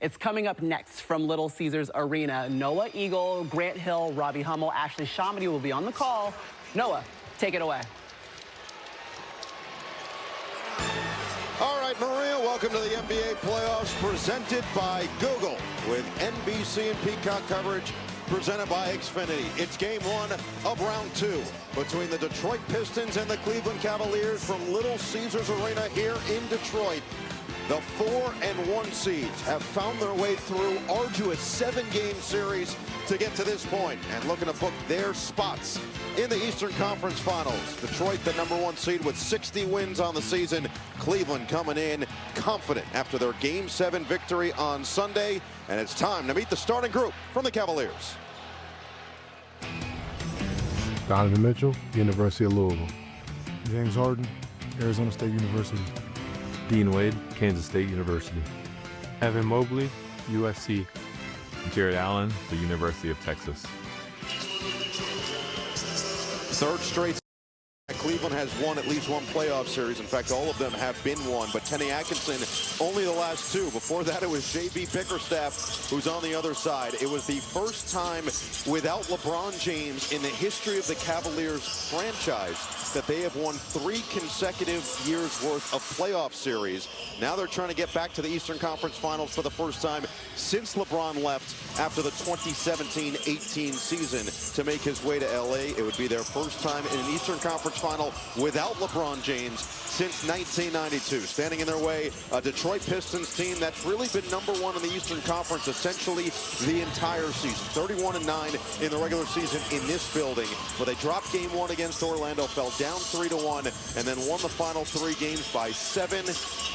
It's coming up next from Little Caesars Arena. Noah Eagle, Grant Hill, Robbie Hummel, Ashley Shamedy will be on the call. Noah, take it away. All right, Maria, welcome to the NBA playoffs presented by Google with NBC and Peacock coverage presented by Xfinity. It's game one of round two between the Detroit Pistons and the Cleveland Cavaliers from Little Caesars Arena here in Detroit. The 4 and 1 seeds have found their way through arduous 7-game series to get to this point and looking to book their spots in the Eastern Conference Finals. Detroit, the #1 seed with 60 wins on the season. Cleveland coming in confident after their Game 7 victory on Sunday. And it's time to meet the starting group from the Cavaliers. Donovan Mitchell, University of Louisville. James Harden, Arizona State University. Dean Wade, Kansas State University. Evan Mobley, USC. Jared Allen, the University of Texas. Third straight. Cleveland has won at least one playoff series. In fact, all of them have been won. But Kenny Atkinson, only the last two. Before that, it was J.B. Bickerstaff, who's on the other side. It was the first time without LeBron James in the history of the Cavaliers franchise that they have won 3 consecutive years' worth of playoff series. Now they're trying to get back to the Eastern Conference Finals for the first time since LeBron left after the 2017-18 season to make his way to L.A. It would be their first time in an Eastern Conference Final without LeBron James since 1992. Standing in their way, a Detroit Pistons team that's really been #1 in the Eastern Conference essentially the entire season. 31-9 in the regular season in this building, but they dropped game 1 against Orlando, fell down 3-1, and then won the final 3 games by 7.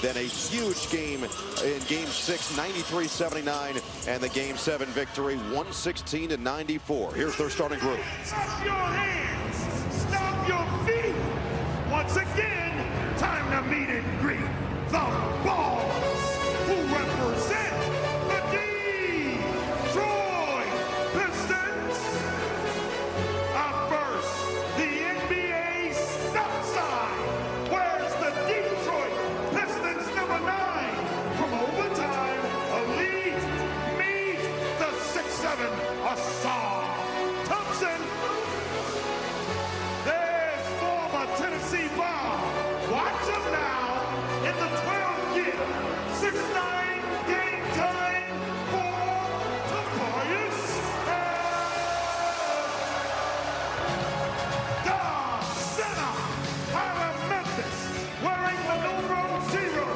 Then a huge game in Game 6, 93-79, and the Game 7 victory, 116-94. Here's their starting group. Stop your hands, stop your feet. Once again, time to meet and greet the Balls, who represent the Detroit Pistons. Up first, the NBA South Side. Where's the Detroit Pistons #9? From overtime, elite, meet the 6'7" Hassan Thompson. There's former Tennessee Bomb. Watch him now in the 12-year, 6'9" game time for Tobias the center out of Memphis, wearing the number 0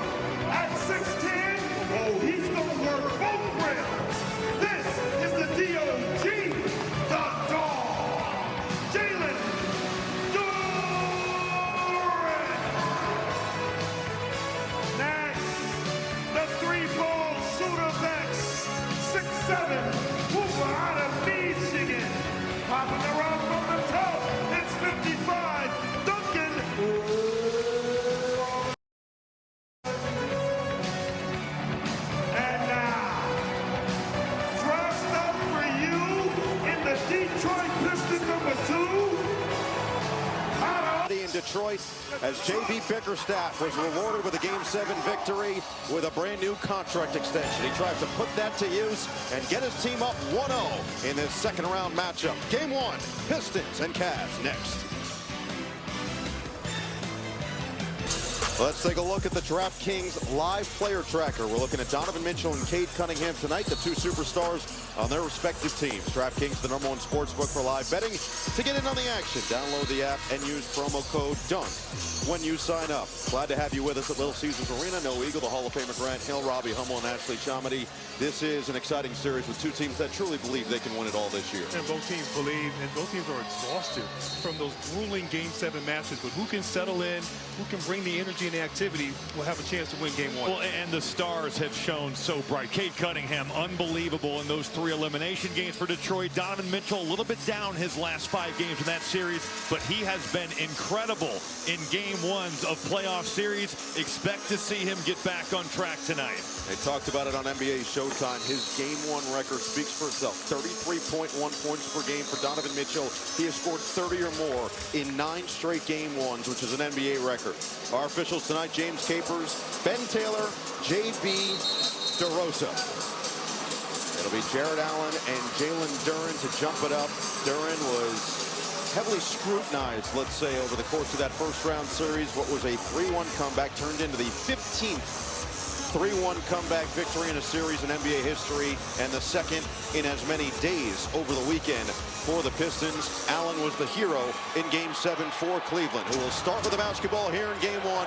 at 6'10". Oh, he's gonna work both rails. This is the DOG, the dog, Jalen Duren. Next, the 3-ball shooter backs, 6'7", Hooper out of Michigan. Popping around from the top, it's 55, Duncan. And now, dressed up for you in the Detroit Pistons #2. In Detroit, as J.B. Bickerstaff was rewarded with a Game 7 victory with a brand new contract extension. He tried to put that to use and get his team up 1-0 in this second round matchup. Game 1, Pistons and Cavs next. Let's take a look at the DraftKings live player tracker. We're looking at Donovan Mitchell and Cade Cunningham tonight, the 2 superstars on their respective teams. DraftKings, the #1 sportsbook for live betting. To get in on the action, download the app and use promo code DUNK when you sign up. Glad to have you with us at Little Caesars Arena. Noah Eagle, the Hall of Famer Grant Hill, Robbie Hummel, and Ashley Shamedy. This is an exciting series with 2 teams that truly believe they can win it all this year. And both teams believe, and both teams are exhausted from those grueling Game 7 matches. But who can settle in, who can bring the energy and the activity, will have a chance to win Game 1. Well, and the stars have shown so bright. Cade Cunningham, unbelievable in those 3 elimination games for Detroit. Donovan Mitchell, a little bit down his last 5 games in that series, but he has been incredible in Game 1s of playoff series. Expect to see him get back on track tonight. They talked about it on NBA Showtime. His Game 1 record speaks for itself. 33.1 points per game for Donovan Mitchell. He has scored 30 or more in 9 straight Game 1s, which is an NBA record. Our officials tonight, James Capers, Ben Taylor, J.B. DeRosa. It'll be Jared Allen and Jalen Duren to jump it up. Duren was heavily scrutinized, let's say, over the course of that first-round series. What was a 3-1 comeback turned into the 15th 3-1 comeback victory in a series in NBA history, and the second in as many days over the weekend for the Pistons. Allen was the hero in Game 7 for Cleveland, who will start with the basketball here in Game 1.